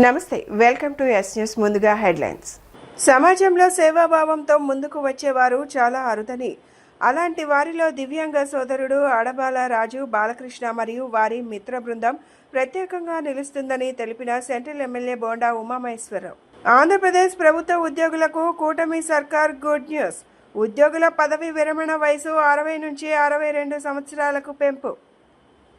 నమస్తే, welcome to yes news. ముందుగా headlines. సమాజంలో సేవాభావంతో ముందుకు వచ్చేవారు చాలా అరుదని, అలాంటి వారిలో దివ్యాంగ సోదరుడు అడబాల రాజు బాలకృష్ణ మరియు వారి మిత్ర బృందం ప్రత్యేకంగా నిలుస్తుందని తెలిపిన సెంట్రల్ ఎమ్మెల్యే బోండా ఉమామహేశ్వరరావు. ఆంధ్రప్రదేశ్ ప్రభుత్వ ఉద్యోగులకు కూటమి సర్కార్ గుడ్ న్యూస్. ఉద్యోగుల పదవి విరమణ వయసు 60 నుంచి 62 సంవత్సరాలకు పెంపు.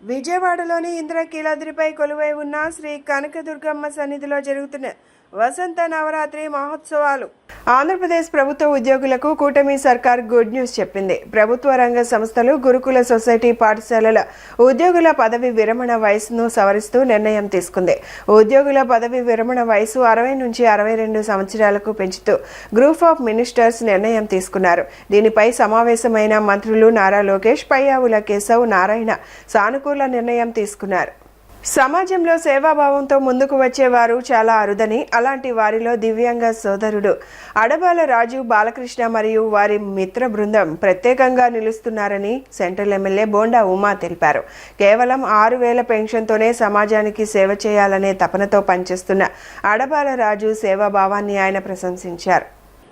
విజయవాడలోని ఇంద్రకీలాద్రిపై కొలువై ఉన్న శ్రీ కనకదుర్గమ్మ సన్నిధిలో జరుగుతున్న వసంత నవరాత్రి మహోత్సవాలు. ఆంధ్రప్రదేశ్ ప్రభుత్వ ఉద్యోగులకు కూటమి సర్కార్ గుడ్ న్యూస్ చెప్పింది. ప్రభుత్వ రంగ సంస్థలు, గురుకుల సొసైటీ పాఠశాలల ఉద్యోగుల పదవి విరమణ వయసును సవరిస్తూ నిర్ణయం తీసుకుంది. ఉద్యోగుల పదవి విరమణ వయసు 60 నుంచి 62 సంవత్సరాలకు పెంచుతూ గ్రూప్ ఆఫ్ మినిస్టర్స్ నిర్ణయం తీసుకున్నారు. దీనిపై సమావేశమైన మంత్రులు నారా లోకేష్, పయ్యావుల కేశవ్, నారాయణ సానుకూల నిర్ణయం తీసుకున్నారు. సమాజంలో సేవాభావంతో ముందుకు వచ్చేవారు చాలా అరుదని, అలాంటి వారిలో దివ్యాంగ సోదరుడు అడబాల రాజు బాలకృష్ణ మరియు వారి మిత్ర బృందం ప్రత్యేకంగా నిలుస్తున్నారని సెంట్రల్ ఎమ్మెల్యే బోండా ఉమా తెలిపారు. కేవలం 6,000 పెన్షన్తోనే సమాజానికి సేవ చేయాలనే తపనతో పనిచేస్తున్న అడబాల రాజు సేవాభావాన్ని ఆయన ప్రశంసించారు.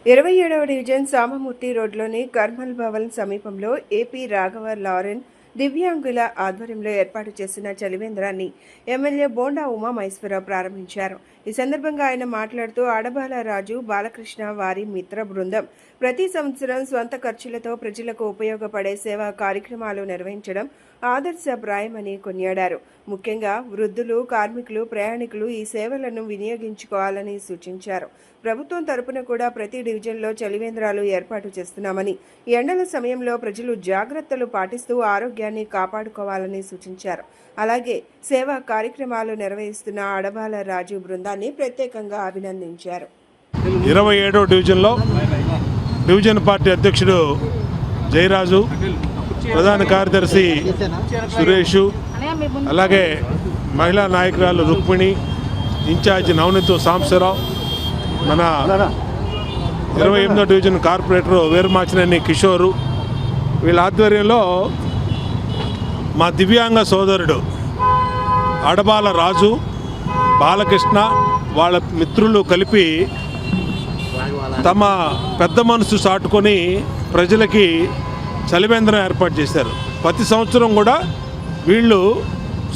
27వ డివిజన్ సామమూర్తి రోడ్లోని కర్మల్ భవన్ సమీపంలో ఏపీ రాఘవ లారెన్ దివ్యాంగుల ఆధ్వర్యంలో ఏర్పాటు చేసిన చలివేంద్రాన్ని ఎమ్మెల్యే బోండా ఉమామహేశ్వరరావు ప్రారంభించారు. ఈ సందర్భంగా ఆయన మాట్లాడుతూ అడబాల రాజు బాలకృష్ణ వారి మిత్ర బృందం ప్రతి సంవత్సరం స్వంత ఖర్చులతో ప్రజలకు ఉపయోగపడే సేవా కార్యక్రమాలు నిర్వహించడం ఆదర్శప్రాయమని కొనియాడారు. ముఖ్యంగా వృద్ధులు, కార్మికులు, ప్రయాణికులు ఈ సేవలను వినియోగించుకోవాలని సూచించారు. ప్రభుత్వం తరపున కూడా ప్రతి డివిజన్లో చలివేంద్రాలు ఏర్పాటు చేస్తున్నామని, ఎండల సమయంలో ప్రజలు జాగ్రత్తలు పాటిస్తూ ఆరోగ్యాన్ని కాపాడుకోవాలని సూచించారు. అలాగే సేవా కార్యక్రమాలు నిర్వహిస్తున్న అడబాల రాజు బృందాన్ని ప్రత్యేకంగా అభినందించారు. 27వ డివిజన్లో డివిజన్ పార్టీ అధ్యక్షుడు జయరాజు, ప్రధాన కార్యదర్శి సురేషు, అలాగే మహిళా నాయకురాలు రుక్మిణి, ఇన్ఛార్జి నవనీతు సాంబశివరావు, మన 28వ డివిజన్ కార్పొరేటరు వీరమాచినేని కిషోరు, వీళ్ళ ఆధ్వర్యంలో మా దివ్యాంగ సోదరుడు అడబాల రాజు బాలకృష్ణ వాళ్ళ మిత్రులు కలిపి తమ పెద్ద మనసు చాటుకొని ప్రజలకి చలివేంద్రం ఏర్పాటు చేశారు. ప్రతి సంవత్సరం కూడా వీళ్ళు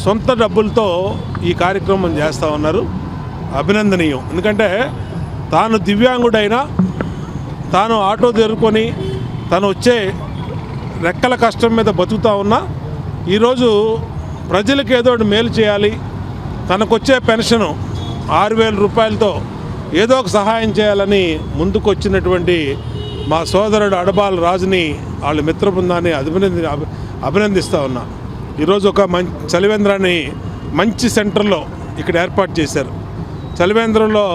సొంత డబ్బులతో ఈ కార్యక్రమం చేస్తూ ఉన్నారు. అభినందనీయం. ఎందుకంటే తాను దివ్యాంగుడైనా, తాను ఆటో తెరుకొని తను వచ్చే రెక్కల కష్టం మీద బతుకుతూ ఉన్నా ఈరోజు ప్రజలకు ఏదో మేలు చేయాలి, తనకొచ్చే పెన్షను 6,000 రూపాయలతో ఏదో ఒక సహాయం చేయాలని ముందుకు వచ్చినటువంటి మా సోదరుడు అడబాల రాజుని, వాళ్ళ మిత్ర బృందాన్ని అభినందిస్తూ ఉన్నా. ఈరోజు ఒక చలివేంద్రాన్ని మంచి సెంటర్లో ఇక్కడ ఏర్పాటు చేశారు. చలివేంద్రంలో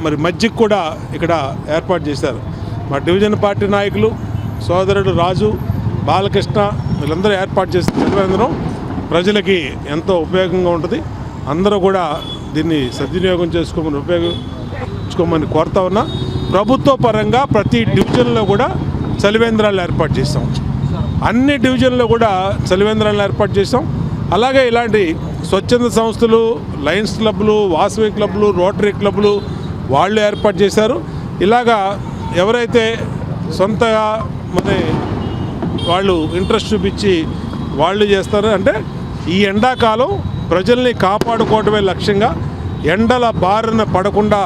మరి మజ్జిగ కూడా ఇక్కడ ఏర్పాటు చేశారు. మా డివిజన్ పార్టీ నాయకులు, సోదరుడు రాజు, బాలకృష్ణ వీళ్ళందరూ ఏర్పాటు చేసిన చలివేంద్రం ప్రజలకి ఎంతో ఉపయోగంగా ఉంటుంది. అందరూ కూడా దీన్ని సద్వినియోగం ఉపయోగించుకోమని కోరుతా ఉన్నా. ప్రభుత్వ పరంగా ప్రతి డివిజన్లో కూడా చలివేంద్రాలు ఏర్పాటు చేస్తాం. అన్ని డివిజన్లో కూడా చలివేంద్రాలు ఏర్పాటు చేస్తాం. అలాగే ఇలాంటి స్వచ్ఛంద సంస్థలు, లయన్స్ క్లబ్లు, వాసవి క్లబ్లు, రోటరీ క్లబ్లు వాళ్ళు ఏర్పాటు చేశారు. ఇలాగా ఎవరైతే సొంతగా మరి వాళ్ళు ఇంట్రెస్ట్ చూపించి వాళ్ళు చేస్తారు. అంటే ఈ ఎండాకాలం ప్రజల్ని కాపాడుకోవటమే లక్ష్యంగా, ఎండల బారిన పడకుండా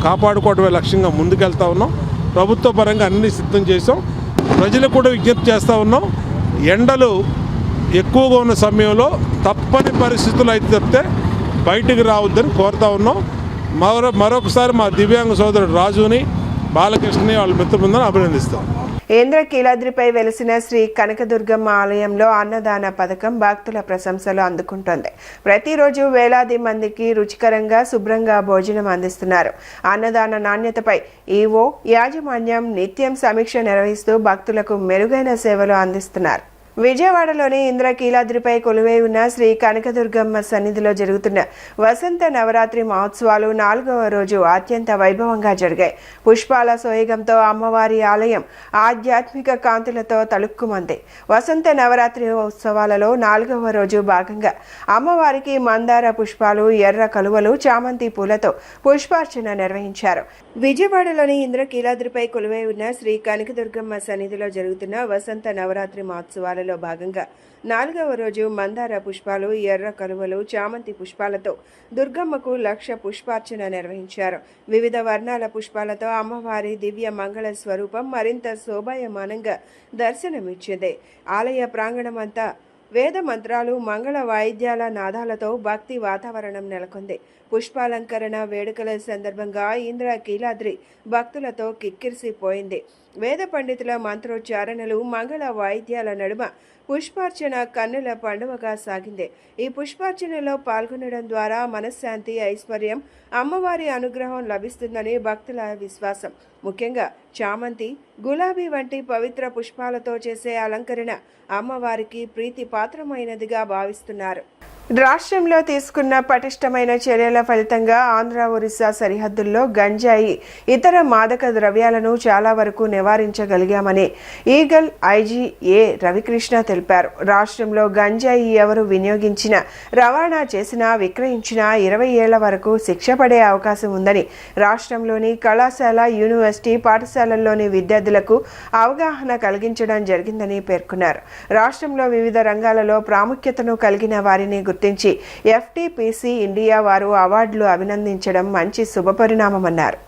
కాపాడుకోవటమే లక్ష్యంగా ముందుకెళ్తా ఉన్నాం. ప్రభుత్వ పరంగా అన్నీ సిద్ధం చేసాం. ప్రజలకు కూడా విజ్ఞప్తి చేస్తూ ఉన్నాం. ఎండలు ఎక్కువగా ఉన్న సమయంలో తప్పని పరిస్థితులు అయితే తప్పితే బయటికి రావద్దని కోరుతా ఉన్నాం. మరొకసారి మా దివ్యాంగ సోదరుడు రాజుని, బాలకృష్ణని వాళ్ళ మిత్ర బృందాన్ని అభినందిస్తాం. ఇంద్రకీలాద్రిపై వెలిసిన శ్రీ కనకదుర్గమ్మ ఆలయంలో అన్నదాన పథకం భక్తుల ప్రశంసలు అందుకుంటోంది. ప్రతిరోజు వేలాది మందికి రుచికరంగా, శుభ్రంగా భోజనం అందిస్తున్నారు. అన్నదాన నాణ్యతపై ఈవో యాజమాన్యం నిత్యం సమీక్ష నిర్వహిస్తూ భక్తులకు మెరుగైన సేవలు అందిస్తున్నారు. విజయవాడలోని ఇంద్రకీలాద్రిపై కొలువై ఉన్న శ్రీ కనకదుర్గమ్మ సన్నిధిలో జరుగుతున్న వసంత నవరాత్రి మహోత్సవాలు 4వ రోజు అత్యంత వైభవంగా జరిగాయి. పుష్పాల సోయగంతో అమ్మవారి ఆలయం ఆధ్యాత్మిక కాంతులతో తళుక్కుమంది. వసంత నవరాత్రి ఉత్సవాలలో 4వ రోజు భాగంగా అమ్మవారికి మందార పుష్పాలు, ఎర్ర కలువలు, చామంతి పూలతో పుష్పార్చన నిర్వహించారు. విజయవాడలోని ఇంద్రకీలాద్రిపై కొలువై ఉన్న శ్రీ కనకదుర్గమ్మ సన్నిధిలో జరుగుతున్న వసంత నవరాత్రి మహోత్సవాలలో భాగంగా 4వ రోజు మందార పుష్పాలు, ఎర్ర కలువలు, చామంతి పుష్పాలతో దుర్గమ్మకు 1,00,000 పుష్పార్చన నిర్వహించారు. వివిధ వర్ణాల పుష్పాలతో అమ్మవారి దివ్య మంగళ స్వరూపం మరింత శోభాయమానంగా దర్శనమిచ్చింది. ఆలయ ప్రాంగణమంతా వేద మంత్రాలు, మంగళ వాయిద్యాల నాదాలతో భక్తి వాతావరణం నెలకొంది. పుష్పాలంకరణ వేడుకల సందర్భంగా ఇంద్రకీలాద్రి భక్తులతో కిక్కిరిసిపోయింది. వేద పండితుల మంత్రోచ్చారణలు, మంగళ వాయిద్యాల నడుమ పుష్పార్చన కన్నుల పండువగా సాగింది. ఈ పుష్పార్చనలో పాల్గొనడం ద్వారా మనశ్శాంతి, ఐశ్వర్యం, అమ్మవారి అనుగ్రహం లభిస్తుందని భక్తుల విశ్వాసం. ముఖ్యంగా చామంతి, గులాబీ వంటి పవిత్ర పుష్పాలతో చేసే అలంకరణ అమ్మవారికి ప్రీతి పాత్రమైనదిగా భావిస్తున్నారు. రాష్ట్రంలో తీసుకున్న పటిష్టమైన చర్యల ఫలితంగా ఆంధ్ర, ఒరిస్సా సరిహద్దుల్లో గంజాయి, ఇతర మాదక ద్రవ్యాలను చాలా వరకు నివారించగలిగామని ఈగల్ ఐజీ ఏ రవికృష్ణ తెలిపారు. రాష్ట్రంలో గంజాయి ఎవరు వినియోగించినా, రవాణా చేసినా, విక్రయించినా 20 ఏళ్ల వరకు శిక్ష పడే అవకాశం ఉందని రాష్ట్రంలోని కళాశాల, యూనివర్సిటీ, పాఠశాలల్లోని విద్యార్థులకు అవగాహన కలిగించడం జరిగిందని పేర్కొన్నారు. రాష్ట్రంలో వివిధ రంగాలలో ప్రాముఖ్యతను కలిగిన వారిని గుర్తించి ఎఫ్టీపీసీ ఇండియా వారు అవార్డులు అభినందించడం మంచి శుభపరిణామమన్నారు.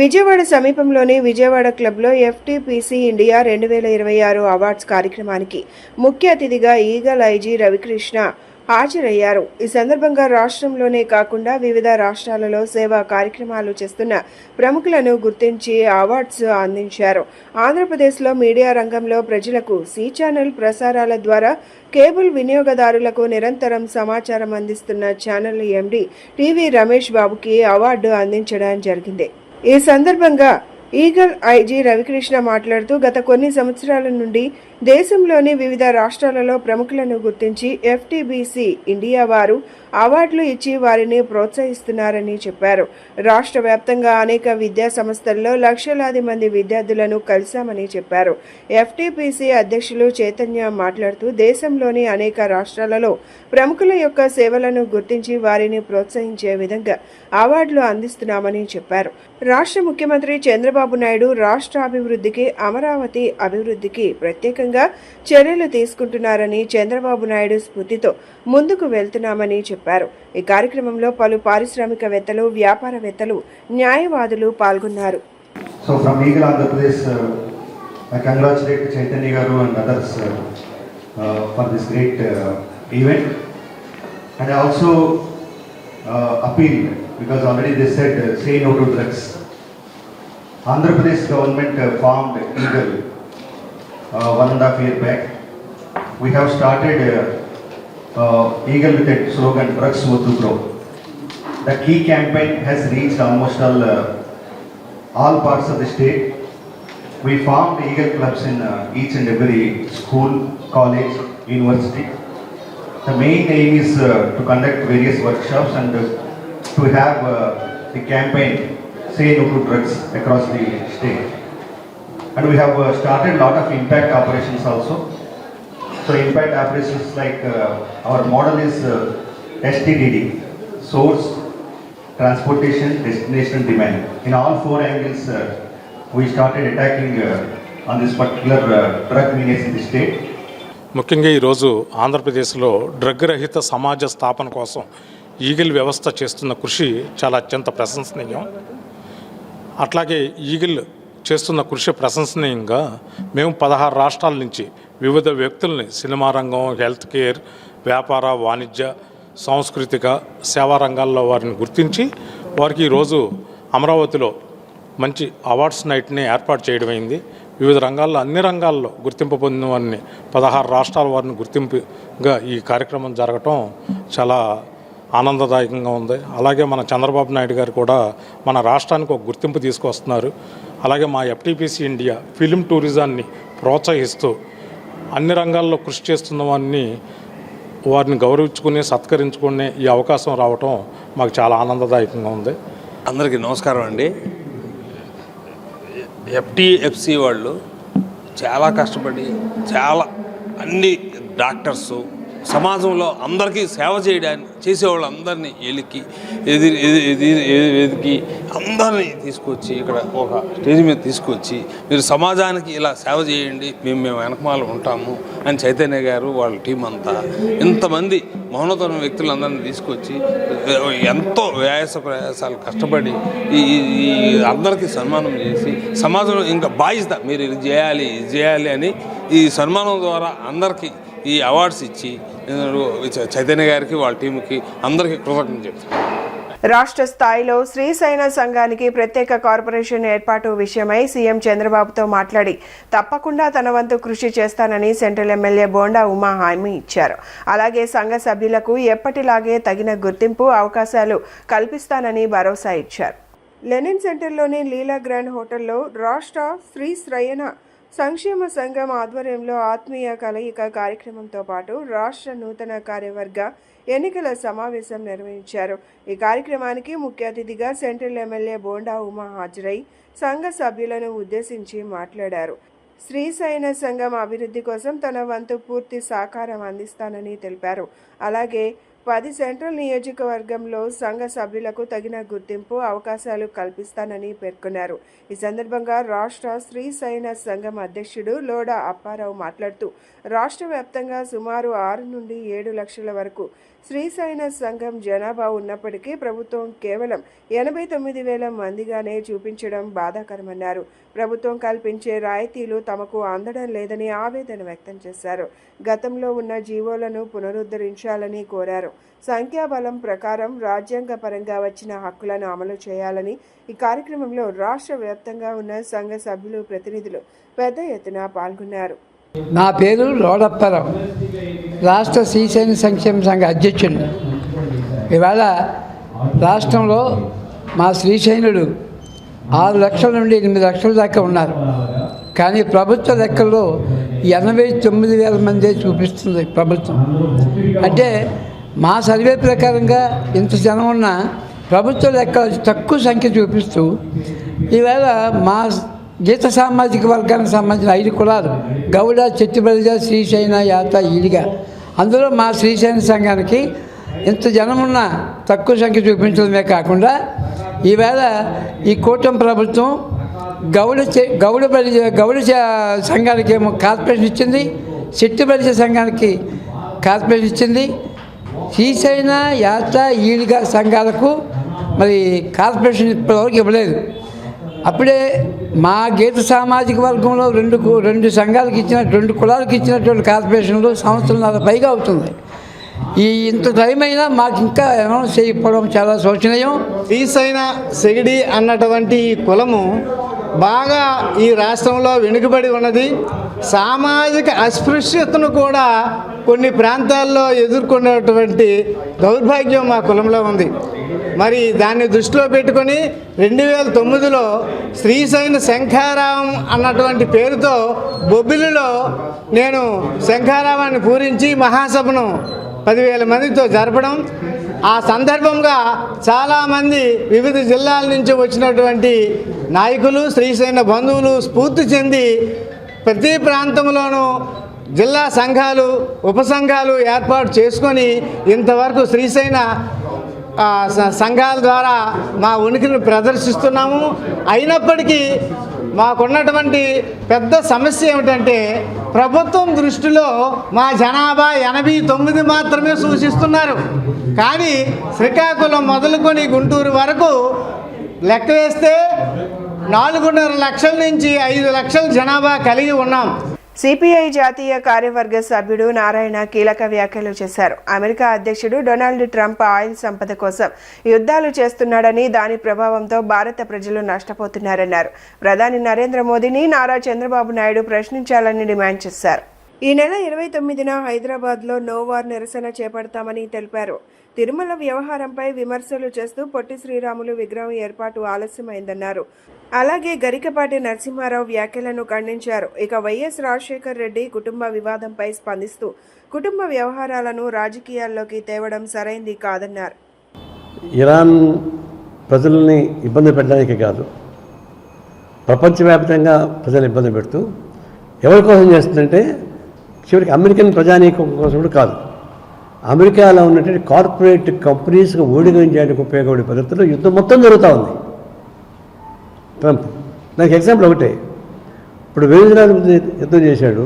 విజయవాడ సమీపంలోని విజయవాడ క్లబ్లో ఎఫ్టీపీసీ ఇండియా 2026 అవార్డ్స్ కార్యక్రమానికి ముఖ్య అతిథిగా ఈగల్ ఐజీ రవికృష్ణ హాజరయ్యారు. ఈ సందర్భంగా రాష్ట్రంలోనే కాకుండా వివిధ రాష్ట్రాలలో సేవా కార్యక్రమాలు చేస్తున్న ప్రముఖులను గుర్తించి అవార్డ్స్ అందించారు. ఆంధ్రప్రదేశ్లో మీడియా రంగంలో ప్రజలకు సి ఛానల్ ప్రసారాల ద్వారా కేబుల్ వినియోగదారులకు నిరంతరం సమాచారం అందిస్తున్న ఛానల్ ఎండి టీవీ రమేష్ బాబుకి అవార్డు అందించడం జరిగింది. ఈ సందర్భంగా ఈగల్ ఐజీ రవికృష్ణ మాట్లాడుతూ గత కొన్ని సంవత్సరాల నుండి దేశంలోని వివిధ రాష్ట్రాలలో ప్రముఖులను గుర్తించి ఎఫ్టీబీసీ ఇండియా వారు అవార్డులు ఇచ్చి వారిని ప్రోత్సహిస్తున్నారని చెప్పారు. రాష్ట్ర వ్యాప్తంగా అనేక విద్యా సంస్థల్లో లక్షలాది మంది విద్యార్థులను కలిశామని చెప్పారు. ఎఫ్టీపీసీ అధ్యక్షులు చైతన్య మాట్లాడుతూ దేశంలోని అనేక రాష్ట్రాలలో ప్రముఖుల యొక్క సేవలను గుర్తించి వారిని ప్రోత్సహించే విధంగా అవార్డులు అందిస్తున్నామని చెప్పారు. రాష్ట్ర ముఖ్యమంత్రి చంద్రబాబు నాయుడు రాష్ట్ర అభివృద్ధికి, అమరావతి అభివృద్ధికి ప్రత్యేకంగా చర్యలు తీసుకుంటున్నారని, చంద్రబాబు నాయుడు స్ఫూర్తితో ముందుకు వెళ్తున్నామని చెప్పారు. ఈ కార్యక్రమంలో పలు పారిశ్రామికవేత్తలు, వ్యాపారవేత్తలు, న్యాయవాదులు పాల్గొన్నారు. So from Eagle Andhra Pradesh, I congratulate Chaitanya Garu and others for this great event, and I also appeal, because already they said say no to drugs. Andhra Pradesh government formed Eagle 1.5 year back. We have started Eagle with a slogan, drugs woddu bro. The key campaign has reached almost all parts of the state. We formed Eagle clubs in each and every school, college, university. The main aim is to conduct various workshops and to have the campaign say no to drugs across the state. And we have started a lot of impact operations also. So impact operations like our model is STDD, source, transportation, destination, demand. In all 4 angles we started attacking on this particular drug menace in the state. ముఖ్యంగా ఈరోజు ఆంధ్రప్రదేశ్లో drug రహిత సమాజ స్థాపన కోసం eagle వ్యవస్థ చేస్తున్న కృషి చాలా అత్యంత ప్రశంసనీయం. అట్లాగే ఈగిల్ చేస్తున్న కృషి ప్రశంసనీయంగా మేము 16 రాష్ట్రాల నుంచి వివిధ వ్యక్తుల్ని సినిమా రంగం, హెల్త్ కేర్, వ్యాపార, వాణిజ్య, సాంస్కృతిక, సేవా రంగాల్లో వారిని గుర్తించి వారికి ఈరోజు అమరావతిలో మంచి అవార్డ్స్ నైట్ని ఏర్పాటు చేయడమైంది. వివిధ రంగాల్లో, అన్ని రంగాల్లో గుర్తింపు పొందిన వారిని 16 రాష్ట్రాల వారిని గుర్తింపుగా ఈ కార్యక్రమం జరగటం చాలా ఆనందదాయకంగా ఉంది. అలాగే మన చంద్రబాబు నాయుడు గారు కూడా మన రాష్ట్రానికి ఒక గుర్తింపు తీసుకొస్తున్నారు. అలాగే మా ఎఫ్టీపీసీ ఇండియా ఫిలిం టూరిజాన్ని ప్రోత్సహిస్తూ అన్ని రంగాల్లో కృషి చేస్తున్న వారిని గౌరవించుకుని సత్కరించుకునే ఈ అవకాశం రావటం మాకు చాలా ఆనందదాయకంగా ఉంది. అందరికీ నమస్కారం అండి. ఎఫ్టీఎఫ్సి వాళ్ళు చాలా కష్టపడి అన్ని డాక్టర్సు సమాజంలో అందరికీ సేవ చేసేవాళ్ళు అందరినీ ఎదికి అందరినీ తీసుకొచ్చి ఇక్కడ ఒక స్టేజ్ మీద తీసుకొచ్చి మీరు సమాజానికి ఇలా సేవ చేయండి, మేము వెనకమాల ఉంటాము అని చైతన్య గారు వాళ్ళ టీం అంతా ఇంతమంది మౌనతమైన వ్యక్తులందరినీ తీసుకొచ్చి ఎంతో ప్రయాసాలు కష్టపడి ఈ అందరికీ సన్మానం చేసి సమాజంలో ఇంకా బాధ్యత మీరు ఇది చేయాలి అని ఈ సన్మానం ద్వారా అందరికీ ఈ అవార్డ్స్ ఇచ్చి చైతన్య గారికి వాళ్ళ టీంకి అందరికీ కృతజ్ఞతలు చెప్తాను. రాష్ట్ర స్థాయిలో శ్రీ సైన సంఘానికి ప్రత్యేక కార్పొరేషన్ ఏర్పాటు విషయమై సీఎం చంద్రబాబుతో మాట్లాడి తప్పకుండా తన వంతు కృషి చేస్తానని సెంట్రల్ ఎమ్మెల్యే బోండా ఉమా హామీ ఇచ్చారు. అలాగే సంఘ సభ్యులకు ఎప్పటిలాగే తగిన గుర్తింపు అవకాశాలు కల్పిస్తానని భరోసా ఇచ్చారు. లెనిన్ సెంటర్లోని లీలా గ్రాండ్ హోటల్లో రాష్ట్ర శ్రీ శ్రయణ సంక్షేమ సంఘం ఆధ్వర్యంలో ఆత్మీయ కలయిక కార్యక్రమంతో పాటు రాష్ట్ర నూతన కార్యవర్గ ఎన్నికల సమావేశం నిర్వహించారు. ఈ కార్యక్రమానికి ముఖ్య అతిథిగా సెంట్రల్ ఎమ్మెల్యే బోండా ఉమా హాజరై సంఘ సభ్యులను ఉద్దేశించి మాట్లాడారు. శ్రీ సైన సంఘం అభివృద్ధి కోసం తన వంతు పూర్తి సహకారం అందిస్తానని తెలిపారు. అలాగే 10 సెంట్రల్ నియోజకవర్గంలో సంఘ సభ్యులకు తగిన గుర్తింపు అవకాశాలు కల్పిస్తానని పేర్కొన్నారు. ఈ సందర్భంగా రాష్ట్ర శ్రీ సైన సంఘం అధ్యక్షుడు లోడా అప్పారావు మాట్లాడుతూ రాష్ట్ర వ్యాప్తంగా సుమారు 6 నుండి 7 లక్షల వరకు శ్రీ సైన సంఘం జనాభా ఉన్నప్పటికీ ప్రభుత్వం కేవలం 89,000 మందిగానే చూపించడం బాధాకరమన్నారు. ప్రభుత్వం కల్పించే రాయితీలు తమకు అందడం లేదని ఆవేదన వ్యక్తం చేశారు. గతంలో ఉన్న జీవోలను పునరుద్ధరించాలని కోరారు. సంఖ్యాబలం ప్రకారం రాజ్యాంగపరంగా వచ్చిన హక్కులను అమలు చేయాలని ఈ కార్యక్రమంలో రాష్ట్ర వ్యాప్తంగా ఉన్న సంఘ సభ్యులు ప్రతినిధులు పెద్ద ఎత్తున పాల్గొన్నారు. నా పేరు లోడప్పారావు, రాష్ట్ర శ్రీశైన సంక్షేమ సంఘ అధ్యక్షుడిని. ఇవాళ రాష్ట్రంలో మా శ్రీశైనుడు 6 లక్షల నుండి 8 లక్షల దాకా ఉన్నారు. కానీ ప్రభుత్వ లెక్కల్లో 89,000 మందే చూపిస్తుంది ప్రభుత్వం. అంటే మా సర్వే ప్రకారంగా ఇంత జనం ఉన్న ప్రభుత్వ లెక్క తక్కువ సంఖ్య చూపిస్తూ ఈవేళ మా గీత సామాజిక వర్గానికి సంబంధించిన 5 కులాలు గౌడ, చెట్టిబలిజ, శ్రీశైన, యాత, ఈడిగా, అందులో మా శ్రీశైన సంఘానికి ఇంత జనమున్న తక్కువ సంఖ్య చూపించడమే కాకుండా ఈవేళ ఈ కూటమి ప్రభుత్వం గౌడ సంఘానికి ఏమో కార్పొరేషన్ ఇచ్చింది, చెట్టిబలిజ సంఘానికి కార్పొరేషన్ ఇచ్చింది. శ్రీశైన, యాత, ఈడిగా సంఘాలకు మరి కార్పొరేషన్ ఇప్పటివరకు ఇవ్వలేదు. అప్పుడే మా గీత సామాజిక వర్గంలో రెండు సంఘాలకు రెండు కులాలకు ఇచ్చినటువంటి కార్పొరేషన్లు సంవత్సరంన్నర పైగా అవుతుంది. ఇంత టైం అయినా మాకు ఇంకా అనౌన్స్ చేయకపోవడం చాలా శోచనీయం. శ్రీశైన సెగిడి అన్నటువంటి కులము బాగా ఈ రాష్ట్రంలో వెనుకబడి ఉన్నది. సామాజిక అస్పృశ్యతను కూడా కొన్ని ప్రాంతాల్లో ఎదుర్కొన్నటువంటి దౌర్భాగ్యం మా కులంలో ఉంది. మరి దాన్ని దృష్టిలో పెట్టుకొని 2009లో శ్రీశైన శంఖారావం అన్నటువంటి పేరుతో బొబ్బిలిలో నేను శంఖారావాన్ని పూరించి మహాసభను 10,000 మందితో జరపడం, ఆ సందర్భంగా చాలామంది వివిధ జిల్లాల నుంచి వచ్చినటువంటి నాయకులు, శ్రీశైన బంధువులు స్ఫూర్తి చెంది ప్రతి ప్రాంతంలోనూ జిల్లా సంఘాలు, ఉపసంఘాలు ఏర్పాటు చేసుకొని ఇంతవరకు శ్రీశైన సంఘాల ద్వారా మా ఉనికిని ప్రదర్శిస్తున్నాము. అయినప్పటికీ మాకున్నటువంటి పెద్ద సమస్య ఏమిటంటే ప్రభుత్వం దృష్టిలో మా జనాభా 89 మాత్రమే సూచిస్తున్నారు. కానీ శ్రీకాకుళం మొదలుకొని గుంటూరు వరకు లెక్క వేస్తే 4.5 లక్షల నుంచి 5 లక్షల జనాభా కలిగి ఉన్నాం. సిపిఐ జాతీయ కార్యవర్గ సభ్యుడు నారాయణ కీలక వ్యాఖ్యలు చేశారు. అమెరికా అధ్యక్షుడు డొనాల్డ్ ట్రంప్ ఆయిల్ సంపద కోసం యుద్ధాలు చేస్తున్నాడని, దాని ప్రభావంతో భారత ప్రజలు నష్టపోతున్నారన్నారు. ప్రధాని నరేంద్ర మోదీని నారా చంద్రబాబు నాయుడు ప్రశ్నించాలని డిమాండ్ చేశారు. ఈ నెల 29న హైదరాబాద్లో నోవార్ నిరసన చేపడతామని తెలిపారు. తిరుమల వ్యవహారంపై విమర్శలు చేస్తూ పొట్టి శ్రీరాములు విగ్రహం ఏర్పాటు ఆలస్యమైందన్నారు. అలాగే గరికపాటి నరసింహారావు వ్యాఖ్యలను ఖండించారు. ఇక వైఎస్ రాజశేఖర్ రెడ్డి కుటుంబ వివాదంపై స్పందిస్తూ కుటుంబ వ్యవహారాలను రాజకీయాల్లోకి తేవడం సరైంది కాదన్నారు. ఇరాన్ ప్రజల్ని ఇబ్బంది పెట్టడానికి కాదు, ప్రపంచవ్యాప్తంగా ప్రజలు ఇబ్బంది పెడుతూ ఎవరి కోసం చేస్తుందంటే చివరికి అమెరికన్ ప్రజానీకం కోసం కూడా కాదు, అమెరికాలో ఉన్నటువంటి కార్పొరేట్ కంపెనీస్కి ఊడిగం చేయడానికి ఉపయోగపడే పద్ధతిలో యుద్ధం మొత్తం జరుగుతూ ఉంది. ట్రంప్ నాకు ఎగ్జాంపుల్ ఒకటే, ఇప్పుడు వెనిజులా యుద్ధం చేశాడు,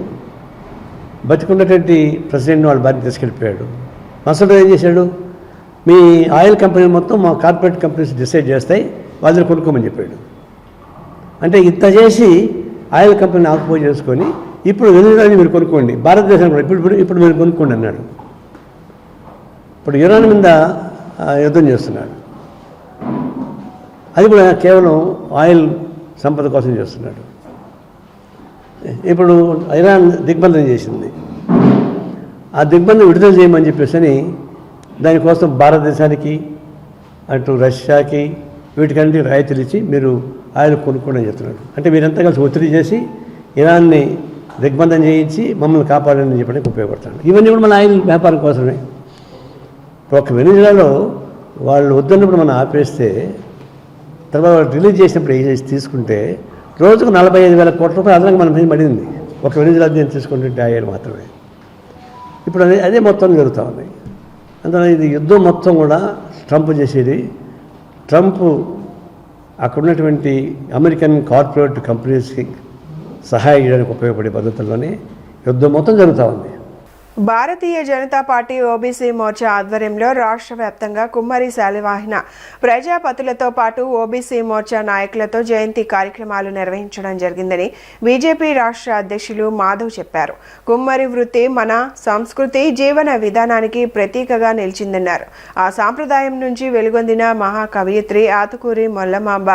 బతికున్నటువంటి ప్రెసిడెంట్ని వాళ్ళ భార్య తీసుకెళ్ళిపోయాడు. మసలు ఏం చేశాడు, మీ ఆయిల్ కంపెనీ మొత్తం మా కార్పొరేట్ కంపెనీస్ డిసైడ్ చేస్తాయి, వాళ్ళని కొనుక్కోమని చెప్పాడు. అంటే ఇంత చేసి ఆయిల్ కంపెనీని ఆక్యుపై చేసుకొని ఇప్పుడు వెనిజులాని మీరు కొనుక్కోండి, భారతదేశం కూడా ఇప్పుడు మీరు కొనుక్కోండి అన్నాడు. ఇప్పుడు ఇరాన్ మీద యుద్ధం చేస్తున్నాడు, అది కూడా కేవలం ఆయిల్ సంపద కోసం చేస్తున్నాడు. ఇప్పుడు ఇరాన్ దిగ్బంధం చేసింది, ఆ దిగ్బంధం విడుదల చేయమని చెప్పేసి దానికోసం భారతదేశానికి అటు రష్యాకి వీటికన్నిటి రాయితీలు ఇచ్చి మీరు ఆయిల్ కొనుక్కోండి అని చెప్తున్నాడు. అంటే వీరంతా కలిసి ఒత్తిడి చేసి ఇరాన్ని దిగ్బంధం చేయించి మమ్మల్ని కాపాడని చెప్పడానికి ఉపయోగపడతాడు. ఇవన్నీ కూడా మన ఆయిల్ వ్యాపారం కోసమే. ఇప్పుడు ఒక వెనిజులాలో వాళ్ళు వద్దన్నప్పుడు మనం ఆపేస్తే తర్వాత రిలీజ్ చేసినప్పుడు ఏం చేసి తీసుకుంటే రోజుకు 45,000 కోట్ల రూపాయలు అదనంగా మన మీద పడింది ఒక వెనిజులా దీన్ని తీసుకుంటుంటే ఆయిల్ మాత్రమే. ఇప్పుడు అదే మొత్తం జరుగుతూ ఉంది. అందువల్ల ఇది యుద్ధం మొత్తం కూడా ట్రంప్ చేసేది. ట్రంప్ అక్కడ ఉన్నటువంటి అమెరికన్ కార్పొరేట్ కంపెనీస్కి సహాయం చేయడానికి ఉపయోగపడే పద్ధతుల్లోనే యుద్ధం మొత్తం జరుగుతూ ఉంది. భారతీయ జనతా పార్టీ ఓబీసీ మోర్చా ఆధ్వర్యంలో రాష్ట్ర వ్యాప్తంగా కుమ్మరి శాలివాహన ప్రజాపతులతో పాటు ఓబీసీ మోర్చా నాయకులతో జయంతి కార్యక్రమాలు నిర్వహించడం జరిగిందని బీజేపీ రాష్ట్ర అధ్యక్షులు మాధవ్ చెప్పారు. కుమ్మరి వృత్తి మన సంస్కృతి జీవన విధానానికి ప్రతీకగా నిలిచిందన్నారు. ఆ సాంప్రదాయం నుంచి వెలుగొందిన మహాకవయిత్రి ఆతుకూరి మొల్లమాంబ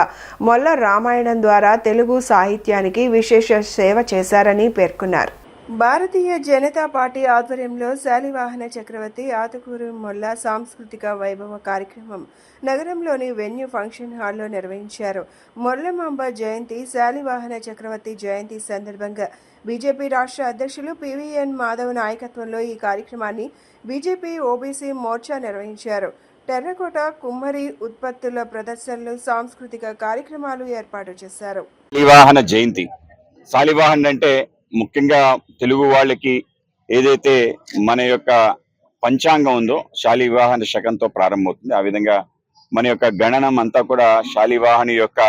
మొల్ల రామాయణం ద్వారా తెలుగు సాహిత్యానికి విశేష సేవ చేశారని పేర్కొన్నారు. భారతీయ జనతా పార్టీ ఆధ్వర్యంలో శాలివాహన చక్రవర్తి ఆతుకూరు మొల్ల సాంస్కృతిక వైభవ కార్యక్రమం నగరంలోని వెన్యూ ఫంక్షన్ హాల్లో నిర్వహించారు. మొల్లమాంబ జయంతి, శాలివాహన చక్రవర్తి జయంతి సందర్భంగా బీజేపీ రాష్ట్ర అధ్యక్షులు పివిఎన్ మాధవ్ నాయకత్వంలో ఈ కార్యక్రమాన్ని బీజేపీ ఓబీసీ మోర్చా నిర్వహించారు. టెర్రకోట కుమ్మరి ఉత్పత్తుల ప్రదర్శనలు, సాంస్కృతిక కార్యక్రమాలు ఏర్పాటు చేశారు. శాలివాహన జయంతి, శాలివాహన్ అంటే ముఖ్యంగా తెలుగు వాళ్ళకి ఏదైతే మన యొక్క పంచాంగం ఉందో శాలివాహన శకంతో ప్రారంభమవుతుంది. ఆ విధంగా మన యొక్క గణనం అంతా కూడా శాలివాహను యొక్క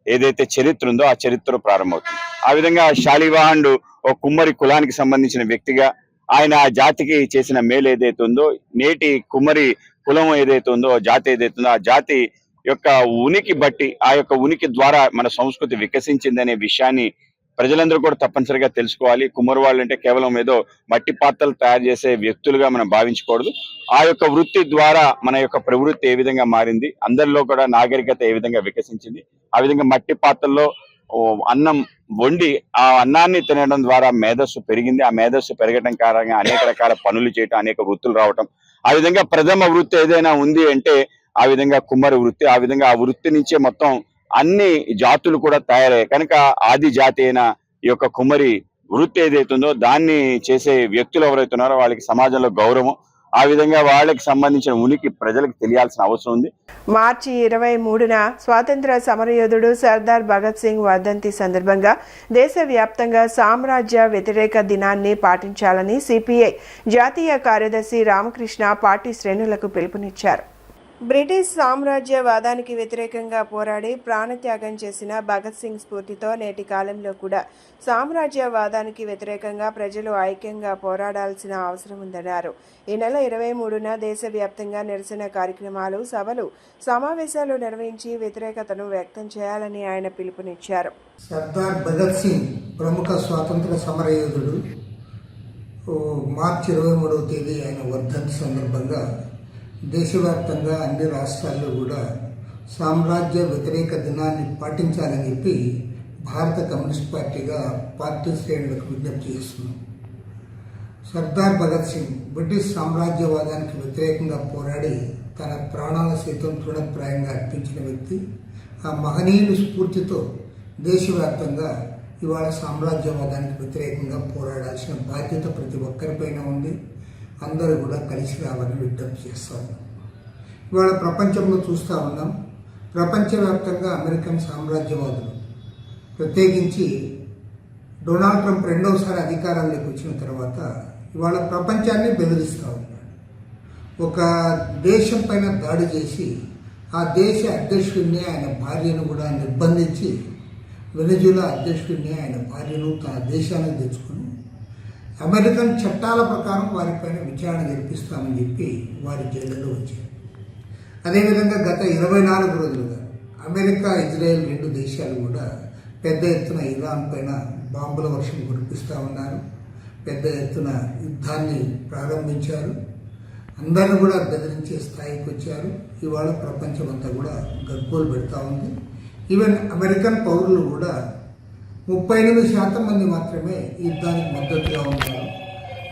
ఏదైతే చరిత్ర ఉందో ఆ చరిత్ర ప్రారంభమవుతుంది. ఆ విధంగా శాలివాహనుడు ఒక కుమ్మరి కులానికి సంబంధించిన వ్యక్తిగా ఆయన ఆ జాతికి చేసిన మేలు ఏదైతే ఉందో, నేటి కుమ్మరి కులం ఏదైతే ఉందో, జాతి ఏదైతే ఉందో ఆ జాతి యొక్క ఉనికి బట్టి, ఆ యొక్క ఉనికి ద్వారా మన సంస్కృతి వికసించిందనే విషయాన్ని ప్రజలందరూ కూడా తప్పనిసరిగా తెలుసుకోవాలి. కుమ్మరి వాళ్ళు అంటే కేవలం ఏదో మట్టి పాత్రలు తయారు చేసే వ్యక్తులుగా మనం భావించకూడదు. ఆ యొక్క వృత్తి ద్వారా మన యొక్క ప్రవృత్తి ఏ విధంగా మారింది, అందరిలో కూడా నాగరికత ఏ విధంగా వికసించింది, ఆ విధంగా మట్టి పాత్రల్లో అన్నం వండి ఆ అన్నాన్ని తినడం ద్వారా మేధస్సు పెరిగింది. ఆ మేధస్సు పెరగడం కారణంగా అనేక రకాల పనులు చేయటం, అనేక వృత్తులు రావటం, ఆ విధంగా ప్రథమ వృత్తి ఏదైనా ఉంది అంటే ఆ విధంగా కుమ్మరి వృత్తి. ఆ విధంగా ఆ వృత్తి నుంచే మొత్తం అన్ని జాతులు కూడా తయారయ్యాయి. కనుక ఆది జాతి అయిన ఈ యొక్క కుమ్మరి వృత్తి ఏదైతుందో దాన్ని చేసే వ్యక్తులు ఎవరైతే ఉన్నారో వాళ్ళకి సమాజంలో గౌరవం, ఆ విధంగా వాళ్ళకి సంబంధించిన ఉనికి ప్రజలకు తెలియాల్సిన అవసరం ఉంది. మార్చి 23న స్వాతంత్ర సమరయోధుడు సర్దార్ భగత్ సింగ్ వర్ధంతి సందర్భంగా దేశవ్యాప్తంగా సామ్రాజ్య వ్యతిరేక దినాన్ని పాటించాలని సిపిఐ జాతీయ కార్యదర్శి రామకృష్ణ పార్టీ శ్రేణులకు పిలుపునిచ్చారు. బ్రిటిష్ సామ్రాజ్యవాదానికి వ్యతిరేకంగా పోరాడి ప్రాణత్యాగం చేసిన భగత్ సింగ్ స్ఫూర్తితో నేటి కాలంలో కూడా సామ్రాజ్యవాదానికి వ్యతిరేకంగా ప్రజలు ఐక్యంగా పోరాడాల్సిన అవసరం ఉందన్నారు. ఈ నెల 23న దేశవ్యాప్తంగా నిరసన కార్యక్రమాలు, సభలు, సమావేశాలు నిర్వహించి వ్యతిరేకతను వ్యక్తం చేయాలని ఆయన పిలుపునిచ్చారు. సర్దార్ భగత్ సింగ్ ప్రముఖ స్వాతంత్ర సమరయోధుడు. మార్చి 23వ తేదీ ఆయన వర్ధంతి సందర్భంగా దేశవ్యాప్తంగా అన్ని రాష్ట్రాల్లో కూడా సామ్రాజ్య వ్యతిరేక దినాన్ని పాటించాలని చెప్పి భారత కమ్యూనిస్ట్ పార్టీగా పార్టీ శ్రేణులకు విజ్ఞప్తి చేస్తున్నాం. సర్దార్ భగత్ సింగ్ బ్రిటిష్ సామ్రాజ్యవాదానికి వ్యతిరేకంగా పోరాడి తన ప్రాణాల సైతం తృణప్రాయంగా అర్పించిన వ్యక్తి. ఆ మహనీయుని స్ఫూర్తితో దేశవ్యాప్తంగా ఇవాళ సామ్రాజ్యవాదానికి వ్యతిరేకంగా పోరాడాల్సిన బాధ్యత ప్రతి ఒక్కరిపైన ఉంది. అందరూ కూడా కలిసి రావాలని విజ్ఞప్తి చేస్తాము. ఇవాళ ప్రపంచంలో చూస్తూ ఉన్నాం, ప్రపంచవ్యాప్తంగా అమెరికన్ సామ్రాజ్యవాదులు, ప్రత్యేకించి డొనాల్డ్ ట్రంప్ రెండవసారి అధికారంలోకి వచ్చిన తర్వాత ఇవాళ ప్రపంచాన్ని బెదిరిస్తూ ఉన్నాడు. ఒక దేశం పైన దాడి చేసి ఆ దేశ అధ్యక్షుడిని, ఆయన భార్యను కూడా నిర్బంధించి, వెనజులా అధ్యక్షుడిని, ఆయన భార్యను తన దేశానికి తెచ్చుకుని అమెరికన్ చట్టాల ప్రకారం వారిపైన విచారణ జరిపిస్తామని చెప్పి వారి జైలులో వచ్చారు. అదేవిధంగా గత 24 రోజులుగా అమెరికా, ఇజ్రాయెల్ 2 దేశాలు కూడా పెద్ద ఎత్తున ఇరాన్ పైన బాంబుల వర్షం కురిపిస్తూ ఉన్నారు. పెద్ద ఎత్తున యుద్ధాన్ని ప్రారంభించారు. అందరిని కూడా బెదిరించే స్థాయికి వచ్చారు. ఇవాళ ప్రపంచం అంతా కూడా గగ్గోలు పెడతా ఉంది. ఈవెన్ అమెరికన్ పౌరులు కూడా 38% మంది మాత్రమే యుద్ధానికి మద్దతుగా ఉన్నారు.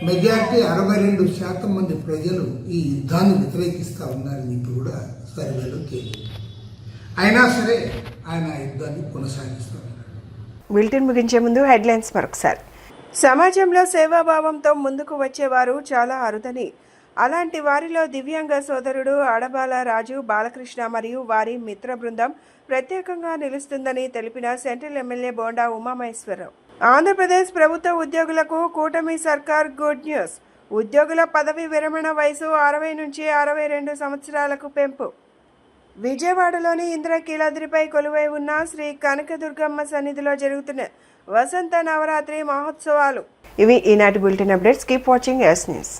మెజార్టీ 62% మంది ప్రజలు ఈ యుద్ధాన్ని వ్యతిరేకిస్తూ ఉన్నారని చెప్పి కూడా సర్వేలో తేలింది. అయినా సరే ఆయన యుద్ధాన్ని కొనసాగిస్తూ ఉన్నారు. బులెటిన్ ముగించే ముందు హెడ్లైన్స్ మరొకసారి. సమాజంలో సేవాభావంతో ముందుకు వచ్చేవారు చాలా అరుదని, అలాంటి వారిలో దివ్యాంగ సోదరుడు అడబాల రాజు బాలకృష్ణ మరియు వారి మిత్ర బృందం ప్రత్యేకంగా నిలుస్తుందని తెలిపిన సెంట్రల్ ఎమ్మెల్యే బోండా ఉమామహేశ్వరరావు. ఆంధ్రప్రదేశ్ ప్రభుత్వ ఉద్యోగులకు కూటమి సర్కార్ గుడ్ న్యూస్. ఉద్యోగుల పదవి విరమణ వయసు 60 నుంచి 62 సంవత్సరాలకు పెంపు. విజయవాడలోని ఇంద్రకీలాద్రిపై కొలువై ఉన్న శ్రీ కనకదుర్గమ్మ సన్నిధిలో జరుగుతున్న వసంత నవరాత్రి మహోత్సవాలు. ఇవి ఈనాటి bulletin updates. Keep watching yes news.